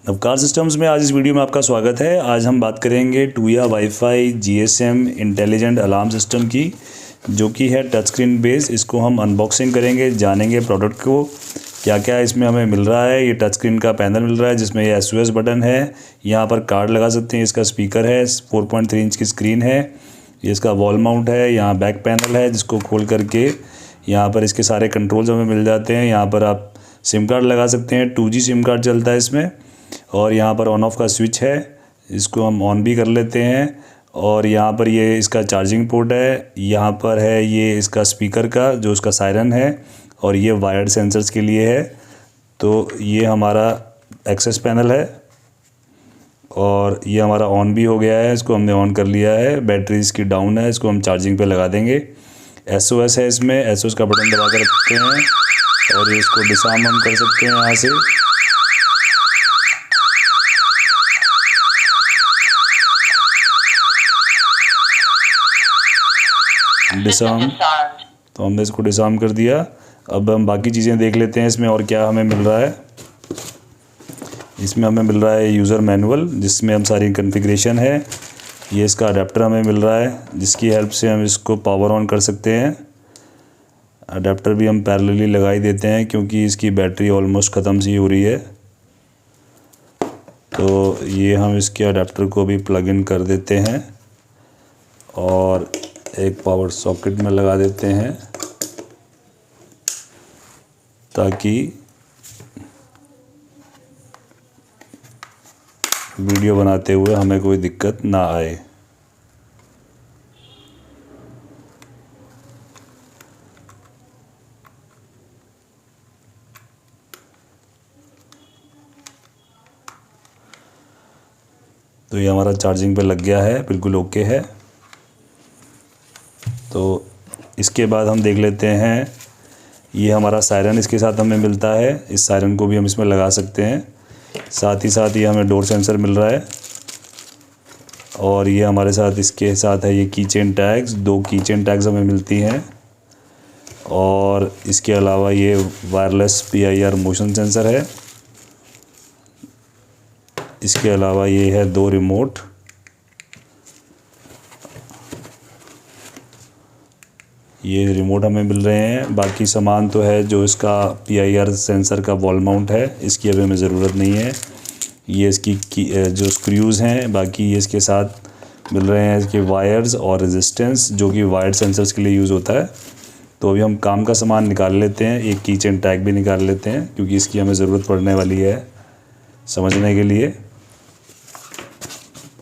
Navkar systems में आज इस वीडियो में आपका स्वागत है। आज हम बात करेंगे Tuya WiFi GSM intelligent alarm system की, जो कि है टच स्क्रीन बेस। इसको हम अनबॉक्सिंग करेंगे, जानेंगे प्रोडक्ट को क्या क्या इसमें हमें मिल रहा है। ये टच स्क्रीन का पैनल मिल रहा है जिसमें ये SOS बटन है, यहाँ पर कार्ड लगा सकते हैं। इसका स्पीकर है, 4.3 इंच की स्क्रीन है, ये इसका वॉल माउंट है। यहाँ बैक पैनल है जिसको खोल करके यहाँ पर इसके सारे कंट्रोल्स हमें मिल जाते हैं। यहाँ पर आप सिम कार्ड लगा सकते हैं, 2G सिम कार्ड चलता है इसमें। और यहाँ पर ऑन ऑफ का स्विच है, इसको हम ऑन भी कर लेते हैं। और यहाँ पर ये इसका चार्जिंग पोर्ट है, यहाँ पर है ये इसका स्पीकर का जो इसका सायरन है, और ये वायर्ड सेंसर्स के लिए है। तो ये हमारा एक्सेस पैनल है और ये हमारा ऑन भी हो गया है, इसको हमने ऑन कर लिया है। बैटरी इसकी डाउन है, इसको हम चार्जिंग पे लगा देंगे। SOS है, इसमें SOS का बटन दबा कर रखते हैं और ये इसको डिसआर्म हम कर सकते हैं यहाँ से। डिसआर्म, तो हमने इसको डिसआर्म कर दिया। अब हम बाकी चीज़ें देख लेते हैं इसमें और क्या हमें मिल रहा है। इसमें हमें मिल रहा है यूज़र मैनुअल जिसमें हम सारी कॉन्फ़िगरेशन है। ये इसका अडेप्टर हमें मिल रहा है जिसकी हेल्प से हम इसको पावर ऑन कर सकते हैं। अडेप्टर भी हम पैरेलली लगा ही देते हैं क्योंकि इसकी बैटरी ऑलमोस्ट ख़त्म सी हो रही है। तो ये हम इसके अडेप्टर को भी प्लग इन कर देते हैं और एक पावर सॉकेट में लगा देते हैं ताकि वीडियो बनाते हुए हमें कोई दिक्कत ना आए। तो ये हमारा चार्जिंग पे लग गया है, बिल्कुल ओके है। तो इसके बाद हम देख लेते हैं, ये हमारा सायरन इसके साथ हमें मिलता है। इस सायरन को भी हम इसमें लगा सकते हैं। साथ ही साथ ये हमें डोर सेंसर मिल रहा है और ये हमारे साथ इसके साथ है ये की चेन टैग्स, 2 की चेन टैग्स हमें मिलती हैं। और इसके अलावा ये वायरलेस PIR मोशन सेंसर है। इसके अलावा ये है 2 रिमोट, ये रिमोट हमें मिल रहे हैं। बाकी सामान तो है जो इसका PIR सेंसर का वॉल माउंट है, इसकी अभी हमें ज़रूरत नहीं है। ये इसकी जो स्क्रूज़ हैं, बाकी ये इसके साथ मिल रहे हैं इसके वायर्स और रेजिस्टेंस जो कि वायर्ड सेंसर्स के लिए यूज़ होता है। तो अभी हम काम का सामान निकाल लेते हैं, एक की चेन टैग भी निकाल लेते हैं क्योंकि इसकी हमें ज़रूरत पड़ने वाली है समझने के लिए।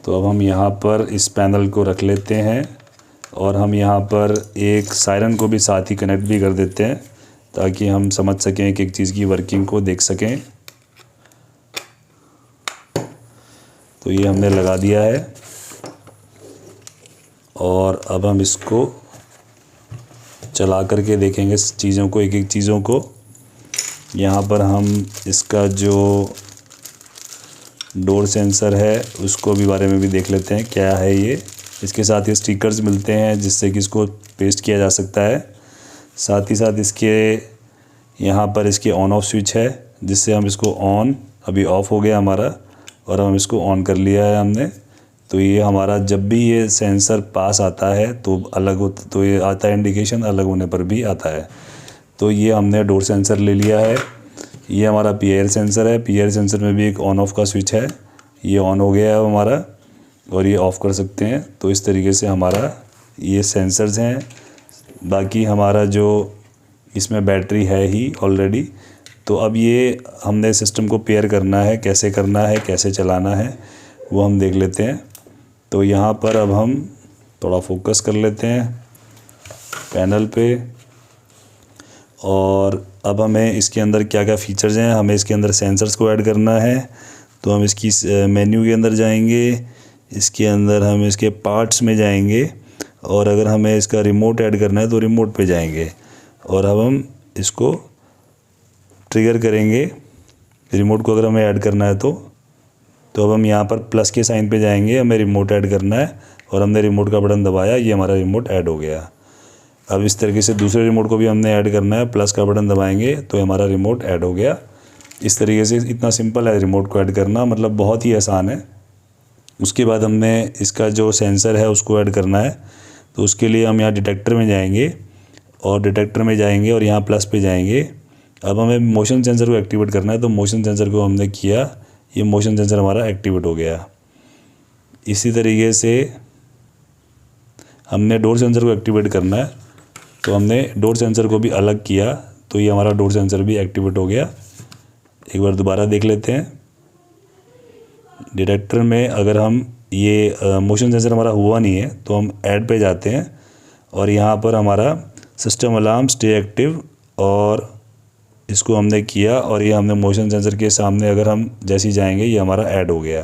तो अब हम यहाँ पर इस पैनल को रख लेते हैं और हम यहाँ पर एक सायरन को भी साथ ही कनेक्ट भी कर देते हैं ताकि हम समझ सकें एक एक चीज़ की वर्किंग को देख सकें। तो ये हमने लगा दिया है और अब हम इसको चला करके देखेंगे चीज़ों को, एक एक चीज़ों को। यहाँ पर हम इसका जो डोर सेंसर है उसको भी बारे में भी देख लेते हैं क्या है ये। इसके साथ ये स्टिकर्स मिलते हैं जिससे कि इसको पेस्ट किया जा सकता है। साथ ही साथ इसके यहाँ पर इसके ऑन ऑफ स्विच है जिससे हम इसको ऑन, अभी ऑफ़ हो गया हमारा और हम इसको ऑन कर लिया है हमने। तो ये हमारा जब भी ये सेंसर पास आता है तो अलग होता, तो ये आता है इंडिकेशन, अलग होने पर भी आता है। तो ये हमने डोर सेंसर ले लिया है। ये हमारा PIR सेंसर है, PIR सेंसर में भी एक ऑन ऑफ का स्विच है, ये ऑन हो गया है हमारा और ये ऑफ़ कर सकते हैं। तो इस तरीके से हमारा ये सेंसर्स हैं। बाकी हमारा जो इसमें बैटरी है ही ऑलरेडी। तो अब ये हमने सिस्टम को पेयर करना है, कैसे करना है, कैसे चलाना है वो हम देख लेते हैं। तो यहाँ पर अब हम थोड़ा फोकस कर लेते हैं पैनल पे और अब हमें इसके अंदर क्या क्या फ़ीचर्स हैं, हमें इसके अंदर सेंसर्स को ऐड करना है। तो हम इसकी मेन्यू के अंदर जाएंगे, इसके अंदर हम इसके पार्ट्स में जाएंगे और अगर हमें इसका रिमोट ऐड करना है तो रिमोट पे जाएंगे और अब हम इसको ट्रिगर करेंगे। रिमोट को अगर हमें ऐड करना है तो अब हम यहाँ पर प्लस के साइन पे जाएंगे, हमें रिमोट ऐड करना है और हमने रिमोट का बटन दबाया, ये हमारा रिमोट ऐड हो गया। अब इस तरीके से दूसरे रिमोट को भी हमने ऐड करना है, प्लस का बटन दबाएंगे तो हमारा रिमोट ऐड हो गया। इस तरीके से इतना सिंपल है रिमोट को ऐड करना, मतलब बहुत ही आसान है। उसके बाद हमने इसका जो सेंसर है उसको ऐड करना है। तो उसके लिए हम यहाँ डिटेक्टर में जाएंगे और डिटेक्टर में जाएंगे और यहाँ प्लस पे जाएंगे। अब हमें मोशन सेंसर को एक्टिवेट करना है, तो मोशन सेंसर को हमने किया, ये मोशन सेंसर हमारा एक्टिवेट हो गया। इसी तरीके से हमने डोर सेंसर को एक्टिवेट करना है, तो हमने डोर सेंसर को भी अलग किया, तो ये हमारा डोर सेंसर भी एक्टिवेट हो गया। एक बार दोबारा देख लेते हैं। डिटेक्टर में अगर हम ये मोशन सेंसर हमारा हुआ नहीं है तो हम ऐड पे जाते हैं और यहाँ पर हमारा सिस्टम अलार्म स्टे एक्टिव, और इसको हमने किया और ये हमने मोशन सेंसर के सामने अगर हम जैसे ही जाएंगे ये हमारा ऐड हो गया।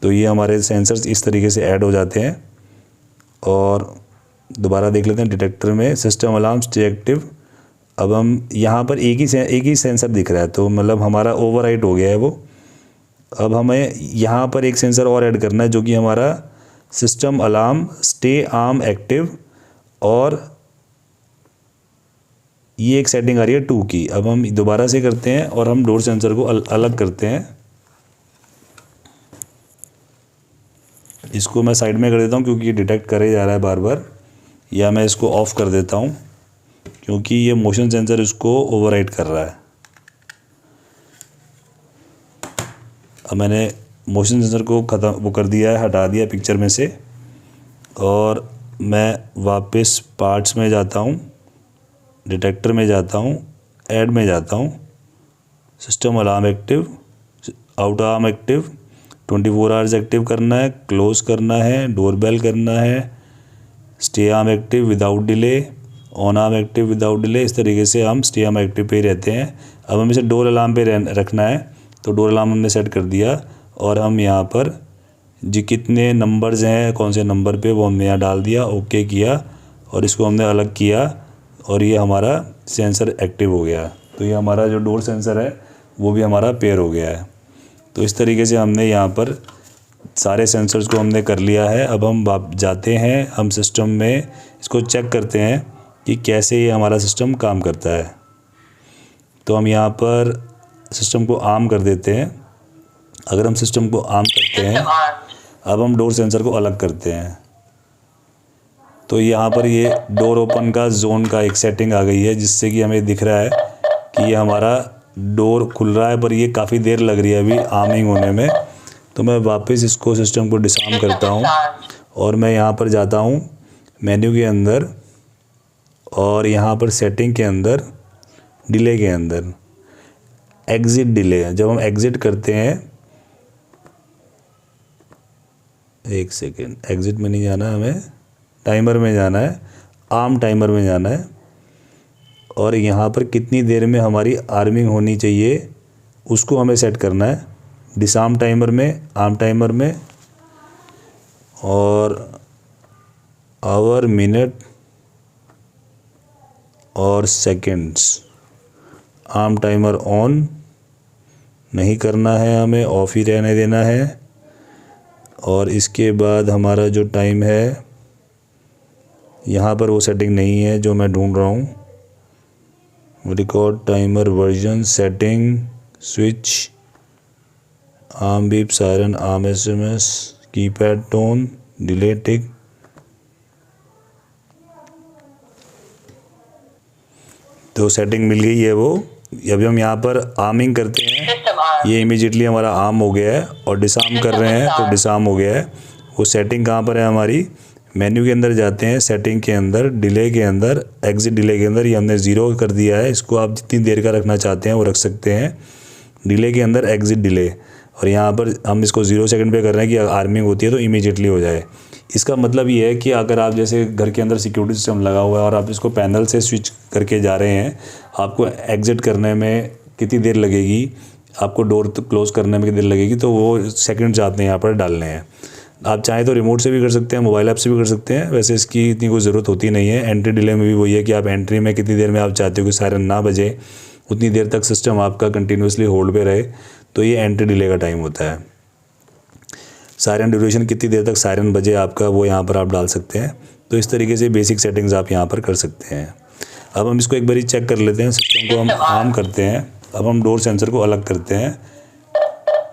तो ये हमारे सेंसर्स इस तरीके से ऐड हो जाते हैं। और दोबारा देख लेते हैं डिटेक्टर में सिस्टम अलार्म स्टे एक्टिव। अब हम यहाँ पर एक ही सेंसर दिख रहा है, तो मतलब हमारा ओवरराइट हो गया है वो। अब हमें यहाँ पर एक सेंसर और ऐड करना है जो कि हमारा system alarm stay arm active, और ये एक सेटिंग आ रही है 2 की। अब हम दोबारा से करते हैं और हम डोर सेंसर को अलग करते हैं। इसको मैं साइड में कर देता हूँ क्योंकि ये डिटेक्ट करे जा रहा है बार बार, या मैं इसको ऑफ़ कर देता हूँ क्योंकि ये मोशन सेंसर इसको ओवरराइड कर रहा है। अब मैंने मोशन सेंसर को वो कर दिया है, हटा दिया पिक्चर में से, और मैं वापस पार्ट्स में जाता हूँ, डिटेक्टर में जाता हूँ, ऐड में जाता हूँ, system alarm active, out arm active, 24 hours active करना है, क्लोज करना है, डोरबेल करना है, stay arm active without delay, on arm active without delay. इस तरीके से हम स्टे आर्म एक्टिव पे ही रहते हैं। अब हमें इसे डोर अलार्म पे रखना है, तो डोर अलार्म हमने सेट कर दिया और हम यहाँ पर जी कितने नंबर्स हैं, कौन से नंबर पे, वो हमने यहाँ डाल दिया, ओके किया और इसको हमने अलग किया और ये हमारा सेंसर एक्टिव हो गया। तो ये हमारा जो डोर सेंसर है वो भी हमारा पेयर हो गया है। तो इस तरीके से हमने यहाँ पर सारे सेंसर्स को हमने कर लिया है। अब हम जाते हैं, हम सिस्टम में इसको चेक करते हैं कि कैसे ये हमारा सिस्टम काम करता है। तो हम यहाँ पर सिस्टम को आर्म कर देते हैं। अगर हम सिस्टम को आर्म करते हैं, अब हम डोर सेंसर को अलग करते हैं, तो यहाँ पर ये डोर ओपन का जोन का एक सेटिंग आ गई है, जिससे कि हमें दिख रहा है कि ये हमारा डोर खुल रहा है, पर ये काफ़ी देर लग रही है अभी आर्मिंग होने में। तो मैं वापस इसको सिस्टम को डिसआर्म करता हूँ और मैं यहाँ पर जाता हूँ मेन्यू के अंदर, और यहाँ पर सेटिंग के अंदर डिले के अंदर एग्ज़िट डिले। जब हम एग्ज़िट करते हैं, एक सेकेंड, एग्ज़िट में नहीं जाना, हमें टाइमर में जाना है, आर्म टाइमर में जाना है, और यहाँ पर कितनी देर में हमारी आर्मिंग होनी चाहिए उसको हमें सेट करना है। डिसआर्म टाइमर में, आर्म टाइमर में, और आवर, मिनट और सेकंड्स। आर्म टाइमर ऑन नहीं करना है, हमें ऑफ ही रहने देना है। और इसके बाद हमारा जो टाइम है, यहाँ पर वो सेटिंग नहीं है जो मैं ढूंढ रहा हूँ। Record timer version, setting, switch, arm beep, siren, arm SMS, keypad tone, delay tick. तो सेटिंग मिल गई है वो। अभी हम यहाँ पर आर्मिंग करते हैं, ये इमीडिएटली हमारा आर्म हो गया है, और डिसआर्म कर रहे हैं तो डिसआर्म हो गया है। वो सेटिंग कहाँ पर है हमारी, मेन्यू के अंदर जाते हैं, सेटिंग के अंदर, डिले के अंदर, एग्जिट डिले के अंदर, ये हमने 0 कर दिया है। इसको आप जितनी देर का रखना चाहते हैं वो रख सकते हैं। डिले के अंदर एग्जिट डिले, और यहाँ पर हम इसको 0 सेकंड पे कर रहे हैं कि आर्मिंग होती है तो इमीडिएटली हो जाए। इसका मतलब ये है कि अगर आप जैसे घर के अंदर सिक्योरिटी सिस्टम लगा हुआ है और आप इसको पैनल से स्विच करके जा रहे हैं, आपको एग्जिट करने में कितनी देर लगेगी, आपको डोर क्लोज़ करने में कितनी देर लगेगी, तो वो सेकंड्स आपने यहाँ पर डालने हैं। आप चाहें तो रिमोट से भी कर सकते हैं, मोबाइल ऐप से भी कर सकते हैं। वैसे इसकी इतनी कोई ज़रूरत होती नहीं है। एंट्री डिले में भी वही है कि आप एंट्री में कितनी देर में आप चाहते हो कि सायरन ना बजे, उतनी देर तक सिस्टम आपका कंटिन्यूसली होल्ड पे रहे, तो ये एंट्री डिले का टाइम होता है। सायरन ड्यूरेशन, कितनी देर तक सायरन बजे आपका, वो यहाँ पर आप डाल सकते हैं। तो इस तरीके से बेसिक सेटिंग्स आप यहाँ पर कर सकते हैं। अब हम इसको एक बार चेक कर लेते हैं। सिस्टम को हम आर्म करते हैं, अब हम डोर सेंसर को अलग करते हैं।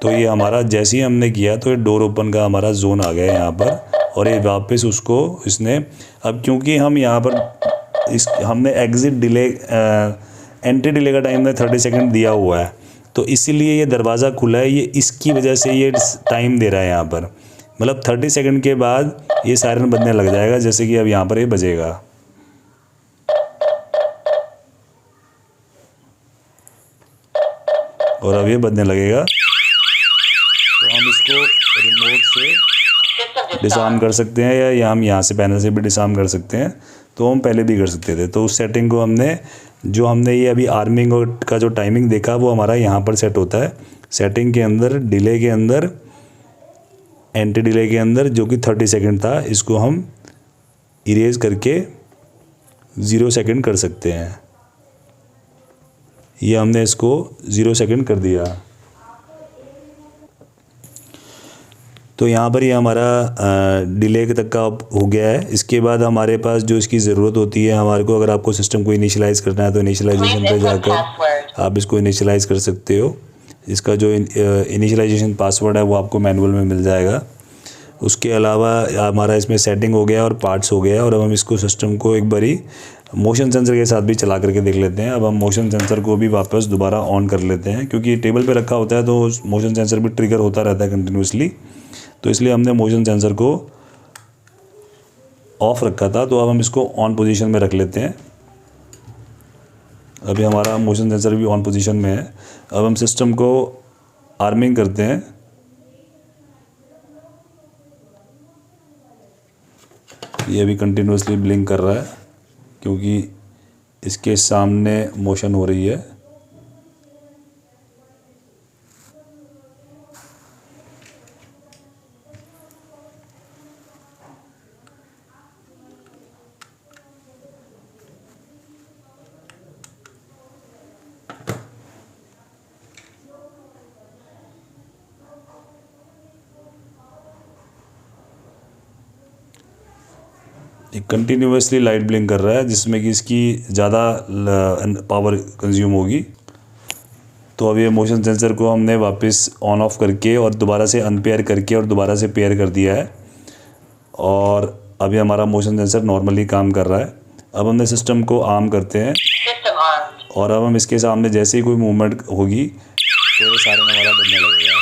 तो ये हमारा जैसे ही हमने किया तो ये डोर ओपन का हमारा जोन आ गया यहाँ पर, और ये वापस उसको इसने, अब क्योंकि हम यहाँ पर हमने एग्ज़िट डिले एंट्री डिले का टाइम 30 सेकंड दिया हुआ है, तो इसीलिए ये दरवाज़ा खुला है, ये इसकी वजह से ये टाइम दे रहा है यहाँ पर। मतलब 30 सेकंड के बाद ये सायरन बजने लग जाएगा, जैसे कि अब यहाँ पर ये बजेगा। और अब ये बजने लगेगा। तो हम इसको रिमोट से डिसआर्म कर सकते हैं, या हम यहाँ से पैनल से भी डिसआर्म कर सकते हैं। तो हम पहले भी कर सकते थे। तो उस सेटिंग को हमने ये अभी आर्मिंग का जो टाइमिंग देखा वो हमारा यहाँ पर सेट होता है। सेटिंग के अंदर डिले के अंदर, एंटी डिले के अंदर, जो कि 30 सेकंड था, इसको हम इरेज करके 0 सेकंड कर सकते हैं। ये हमने इसको 0 सेकंड कर दिया। तो यहाँ पर ये हमारा डिले तक का हो गया है। इसके बाद हमारे पास जो इसकी ज़रूरत होती है हमारे को, अगर आपको सिस्टम को इनिशियलाइज़ करना है तो इनिशियलाइजेशन पे जाकर आप इसको इनिशियलाइज़ कर सकते हो। इसका जो इनिशियलाइजेशन पासवर्ड है वो आपको मैनुअल में मिल जाएगा। उसके अलावा हमारा इसमें सेटिंग हो गया और पार्ट्स हो गया। और अब हम इसको सिस्टम को एक बारी मोशन सेंसर के साथ भी चला करके देख लेते हैं। अब हम मोशन सेंसर को भी वापस दोबारा ऑन कर लेते हैं, क्योंकि टेबल पे रखा होता है तो मोशन सेंसर भी ट्रिगर होता रहता है कंटिन्यूसली, तो इसलिए हमने मोशन सेंसर को ऑफ रखा था। तो अब हम इसको ऑन पोजीशन में रख लेते हैं। अभी हमारा मोशन सेंसर भी ऑन पोजीशन में है। अब हम सिस्टम को आर्मिंग करते हैं। ये अभी कंटिन्यूसली ब्लिंक कर रहा है, क्योंकि इसके सामने मोशन हो रही है। कंटिन्यूसली लाइट ब्लिंक कर रहा है, जिसमें कि इसकी ज़्यादा पावर कंज्यूम होगी। तो अब ये मोशन सेंसर को हमने वापस ऑन ऑफ करके और दोबारा से अनपेयर करके और दोबारा से पेयर कर दिया है, और अभी हमारा मोशन सेंसर नॉर्मली काम कर रहा है। अब हमने सिस्टम को आर्म करते हैं, और अब हम इसके सामने जैसे ही कोई मूवमेंट होगी तो ये सारा हमारा बनने लगेगा।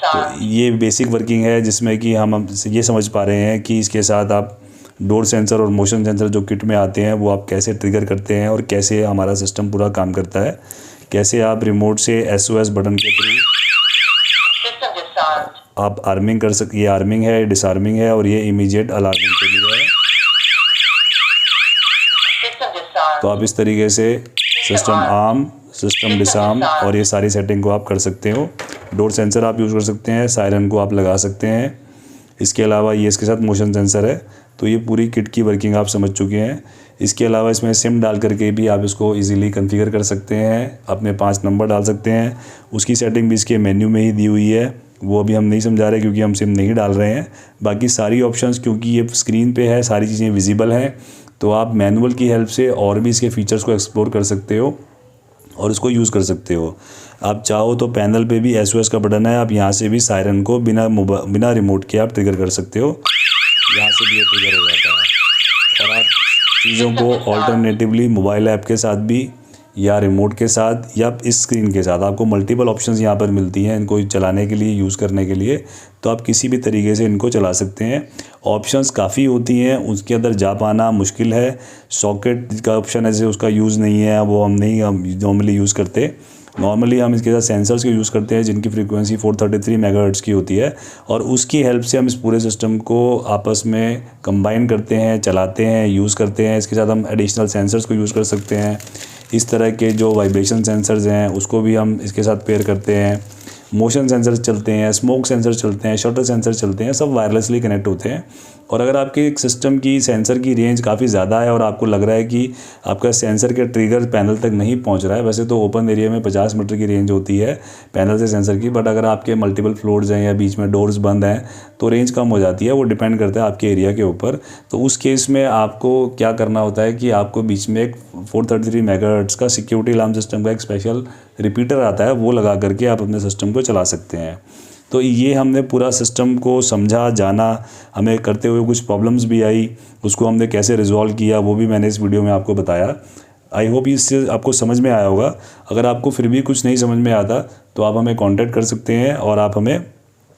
तो ये बेसिक वर्किंग है, जिसमें कि हम ये समझ पा रहे हैं कि इसके साथ आप डोर सेंसर और मोशन सेंसर जो किट में आते हैं वो आप कैसे ट्रिगर करते हैं, और कैसे हमारा सिस्टम पूरा काम करता है। कैसे आप रिमोट से SOS बटन के थ्रू आप आर्मिंग कर सकते। ये आर्मिंग है, डिसआर्मिंग है, और ये इमीडिएट अलार्मिंग के लिए है। तो आप इस तरीके से सिस्टम आर्म, सिस्टम डिसआर्म और ये सारी सेटिंग को आप कर सकते हो। डोर सेंसर आप यूज़ कर सकते हैं, सायरन को आप लगा सकते हैं। इसके अलावा ये इसके साथ मोशन सेंसर है। तो ये पूरी किट की वर्किंग आप समझ चुके हैं। इसके अलावा इसमें सिम डाल करके भी आप इसको इजीली कॉन्फ़िगर कर सकते हैं, अपने 5 नंबर डाल सकते हैं। उसकी सेटिंग भी इसके मेन्यू में ही दी हुई है, वो अभी हम नहीं समझा रहे क्योंकि हम सिम नहीं डाल रहे हैं। बाकी सारी ऑप्शंस, क्योंकि ये स्क्रीन पे है, सारी चीज़ें विजिबल हैं, तो आप मैनुअल की हेल्प से और भी इसके फीचर्स को एक्सप्लोर कर सकते हो और इसको यूज़ कर सकते हो। आप चाहो तो पैनल पे भी SOS का बटन है, आप यहाँ से भी सायरन को बिना रिमोट के आप ट्रिगर कर सकते हो। यहाँ से भी ये ट्रिगर हो जाता है। और आप चीज़ों को ऑल्टरनेटिवली मोबाइल ऐप के साथ भी, या रिमोट के साथ, या इस स्क्रीन के साथ, आपको मल्टीपल ऑप्शंस यहाँ पर मिलती हैं इनको चलाने के लिए, यूज़ करने के लिए। तो आप किसी भी तरीके से इनको चला सकते हैं। ऑप्शंस काफ़ी होती हैं, उसके अंदर जा पाना मुश्किल है। सॉकेट का ऑप्शन ऐसे उसका यूज़ नहीं है, वो हम नॉर्मली यूज़ करते। नॉर्मली हम इसके साथ सेंसर्स को यूज़ करते हैं जिनकी फ्रीक्वेंसी 433 मेगाहर्ट्ज़ की होती है, और उसकी हेल्प से हम इस पूरे सिस्टम को आपस में कंबाइन करते हैं, चलाते हैं, यूज़ करते हैं। इसके साथ हम एडिशनल सेंसर्स को यूज़ कर सकते हैं। इस तरह के जो वाइब्रेशन सेंसर्स हैं उसको भी हम इसके साथ पेयर करते हैं। मोशन सेंसर चलते हैं, स्मोक सेंसर चलते हैं, शटर सेंसर चलते हैं, सब वायरलेसली कनेक्ट होते हैं। और अगर आपके एक सिस्टम की सेंसर की रेंज काफ़ी ज़्यादा है और आपको लग रहा है कि आपका सेंसर के ट्रिगर पैनल तक नहीं पहुंच रहा है, वैसे तो ओपन एरिया में 50 मीटर की रेंज होती है पैनल से सेंसर की, बट अगर आपके मल्टीपल फ्लोर्स हैं या बीच में डोर्स बंद हैं तो रेंज कम हो जाती है। वो डिपेंड करता है आपके एरिया के ऊपर। तो उस केस में आपको क्या करना होता है कि आपको बीच में एक 433 मेगाहर्ट्ज़ का सिक्योरिटी अलार्म सिस्टम का एक स्पेशल रिपीटर आता है, वो लगा करके आप अपने सिस्टम को चला सकते हैं। तो ये हमने पूरा सिस्टम को समझा, जाना, हमें करते हुए कुछ प्रॉब्लम्स भी आई, उसको हमने कैसे रिजॉल्व किया वो भी मैंने इस वीडियो में आपको बताया। आई होप इससे आपको समझ में आया होगा। अगर आपको फिर भी कुछ नहीं समझ में आता तो आप हमें कांटेक्ट कर सकते हैं और आप हमें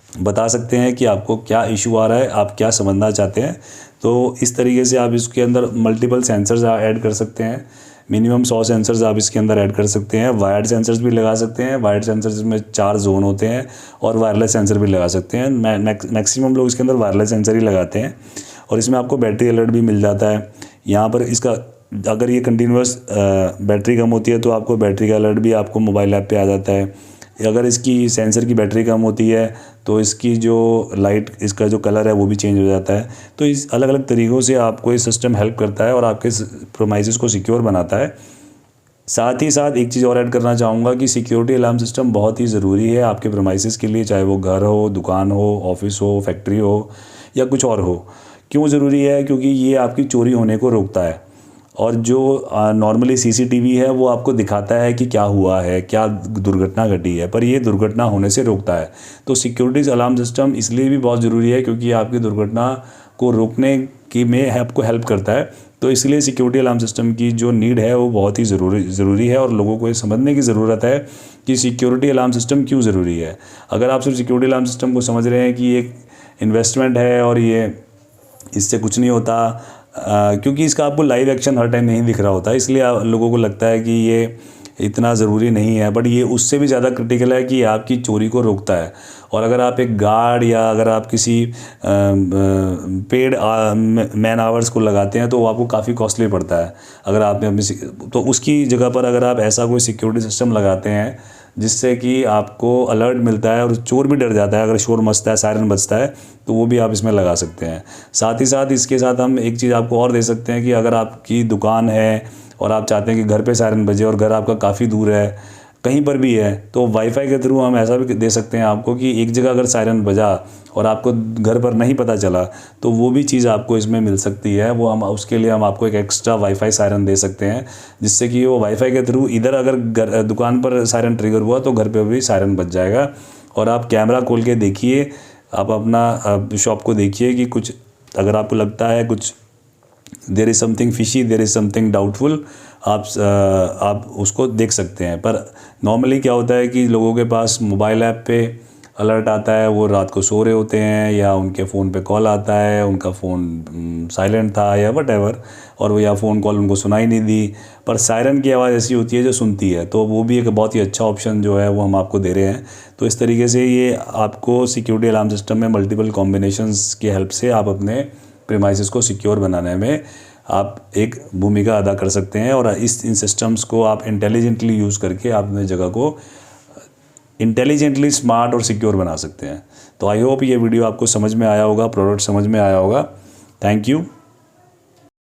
बता सकते हैं कि आपको क्या इशू आ रहा है, आप क्या समझना चाहते हैं। तो इस तरीके से आप इसके अंदर मल्टीपल सेंसर्स ऐड कर सकते हैं। मिनिमम 100 सेंसर्स आप इसके अंदर ऐड कर सकते हैं। वायर्ड सेंसर्स भी लगा सकते हैं। वायर्ड सेंसर्स में 4 जोन होते हैं और वायरलेस सेंसर भी लगा सकते हैं। मैक्सिमम लोग इसके अंदर वायरलेस सेंसर ही लगाते हैं और इसमें आपको बैटरी अलर्ट भी मिल जाता है। यहाँ पर इसका अगर ये कंटिन्यूस बैटरी कम होती है तो आपको बैटरी का अलर्ट भी आपको मोबाइल ऐप पे आ जाता है। अगर इसकी सेंसर की बैटरी कम होती है तो इसकी जो लाइट, इसका जो कलर है वो भी चेंज हो जाता है। तो इस अलग अलग तरीक़ों से आपको ये सिस्टम हेल्प करता है और आपके प्रोमाइसेस को सिक्योर बनाता है। साथ ही साथ एक चीज़ और ऐड करना चाहूँगा कि सिक्योरिटी अलार्म सिस्टम बहुत ही ज़रूरी है आपके प्रोमाइसेस के लिए, चाहे वो घर हो, दुकान हो, ऑफिस हो, फैक्ट्री हो या कुछ और हो। क्यों ज़रूरी है? क्योंकि ये आपकी चोरी होने को रोकता है और जो नॉर्मली सीसीटीवी है वो आपको दिखाता है कि क्या हुआ है, क्या दुर्घटना घटी है, पर ये दुर्घटना होने से रोकता है। तो सिक्योरिटी अलार्म सिस्टम इसलिए भी बहुत ज़रूरी है क्योंकि आपकी दुर्घटना को रोकने की में आपको हेल्प करता है। तो इसलिए सिक्योरिटी अलार्म सिस्टम की जो नीड है वो बहुत ही ज़रूरी है और लोगों को ये समझने की ज़रूरत है कि सिक्योरिटी अलार्म सिस्टम क्यों ज़रूरी है। अगर आप सिर्फ सिक्योरिटी अलार्म सिस्टम को समझ रहे हैं कि एक इन्वेस्टमेंट है और ये इससे कुछ नहीं होता, क्योंकि इसका आपको लाइव एक्शन हर टाइम नहीं दिख रहा होता, इसलिए लोगों को लगता है कि ये इतना ज़रूरी नहीं है, बट ये उससे भी ज़्यादा क्रिटिकल है कि आपकी चोरी को रोकता है। और अगर आप एक गार्ड या अगर आप किसी पेड मैन आवर्स को लगाते हैं तो वो आपको काफ़ी कॉस्टली पड़ता है। अगर आपने अपनी तो उसकी जगह पर अगर आप ऐसा कोई सिक्योरिटी सिस्टम लगाते हैं जिससे कि आपको अलर्ट मिलता है और चोर भी डर जाता है, अगर शोर मचता है, सायरन बजता है, तो वो भी आप इसमें लगा सकते हैं। साथ ही साथ इसके साथ हम एक चीज़ आपको और दे सकते हैं कि अगर आपकी दुकान है और आप चाहते हैं कि घर पे सायरन बजे और घर आपका काफ़ी दूर है, कहीं पर भी है, तो वाईफाई के थ्रू हम ऐसा भी दे सकते हैं आपको कि एक जगह अगर सायरन बजा और आपको घर पर नहीं पता चला तो वो भी चीज़ आपको इसमें मिल सकती है। वो हम उसके लिए हम आपको एक एक्स्ट्रा वाईफाई सायरन दे सकते हैं जिससे कि वो वाईफाई के थ्रू इधर अगर दुकान पर सायरन ट्रिगर हुआ तो घर पर भी सायरन बज जाएगा। और आप कैमरा खोल के देखिए, आप अपना शॉप को देखिए कि कुछ अगर आपको लगता है कुछ there is something fishy, there is something doubtful, आप उसको देख सकते हैं। पर नॉर्मली क्या होता है कि लोगों के पास मोबाइल ऐप पे अलर्ट आता है, वो रात को सो रहे होते हैं या उनके फ़ोन पे कॉल आता है, उनका फ़ोन साइलेंट था या वटएवर, और वो या फ़ोन कॉल उनको सुनाई नहीं दी, पर सायरन की आवाज़ ऐसी होती है जो सुनती है। तो वो भी एक बहुत ही अच्छा ऑप्शन जो है वो हम आपको दे रहे हैं। तो इस तरीके से ये आपको सिक्योरिटी अलार्म सिस्टम में मल्टीपल कॉम्बिनेशंस की हेल्प से आप अपने प्रीमाइसेस को सिक्योर बनाने में आप एक भूमिका अदा कर सकते हैं और इन सिस्टम्स को आप इंटेलिजेंटली यूज़ करके आप अपने जगह को इंटेलिजेंटली स्मार्ट और सिक्योर बना सकते हैं। तो आई होप ये वीडियो आपको समझ में आया होगा, प्रोडक्ट समझ में आया होगा। Thank you.